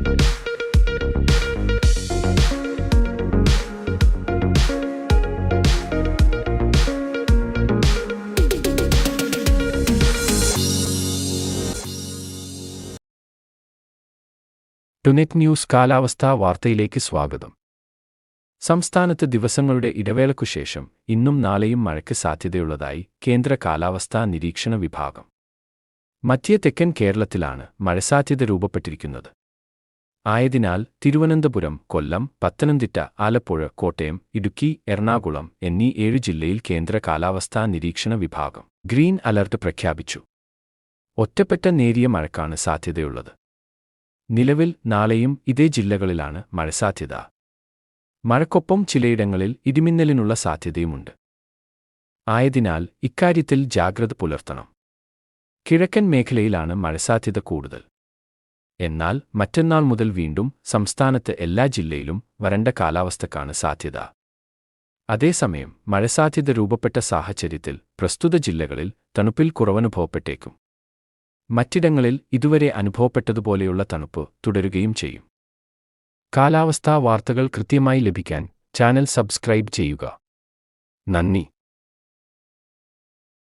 ടുനെറ്റ് news കാലാവസ്ഥാ വാർത്തയിലേക്ക് സ്വാഗതം. സംസ്ഥാനത്ത് ദിവസങ്ങളുടെ ഇടവേളയ്ക്കുശേഷം ഇന്നും നാളെയും മഴയ്ക്ക് സാധ്യതയുള്ളതായി കേന്ദ്ര കാലാവസ്ഥാ നിരീക്ഷണ വിഭാഗം. മധ്യ തെക്കൻ കേരളത്തിലാണ് മഴസാധ്യത രൂപപ്പെട്ടിരിക്കുന്നത്. ആയതിനാൽ തിരുവനന്തപുരം, കൊല്ലം, പത്തനംതിട്ട, ആലപ്പുഴ, കോട്ടയം, ഇടുക്കി, എറണാകുളം എന്നീ 7 ജില്ലയിൽ കേന്ദ്ര കാലാവസ്ഥാ നിരീക്ഷണ വിഭാഗം ഗ്രീൻ അലർട്ട് പ്രഖ്യാപിച്ചു. ഒറ്റപ്പെട്ട നേരിയ മഴയ്ക്കാണ് സാധ്യതയുള്ളത്. നിലവിൽ നാളെയും ഇതേ ജില്ലകളിലാണ് മഴസാധ്യത. മഴയ്ക്കൊപ്പം ചിലയിടങ്ങളിൽ ഇടിമിന്നലിനുള്ള സാധ്യതയുമുണ്ട്. ആയതിനാൽ ഇക്കാര്യത്തിൽ ജാഗ്രത പുലർത്തണം. കിഴക്കൻ മേഖലയിലാണ് മഴസാധ്യത കൂടുതൽ. എന്നാൽ മറ്റന്നാൾ മുതൽ വീണ്ടും സംസ്ഥാനത്ത് എല്ലാ ജില്ലയിലും വരണ്ട കാലാവസ്ഥക്കാണ് സാധ്യത. അതേസമയം മഴസാധ്യത രൂപപ്പെട്ട സാഹചര്യത്തിൽ പ്രസ്തുത ജില്ലകളിൽ തണുപ്പിൽ കുറവനുഭവപ്പെട്ടേക്കും. മറ്റിടങ്ങളിൽ ഇതുവരെ അനുഭവപ്പെട്ടതുപോലെയുള്ള തണുപ്പ് തുടരുകയും ചെയ്യും. കാലാവസ്ഥാ വാർത്തകൾ കൃത്യമായി ലഭിക്കാൻ ചാനൽ സബ്സ്ക്രൈബ് ചെയ്യുക. നന്ദി.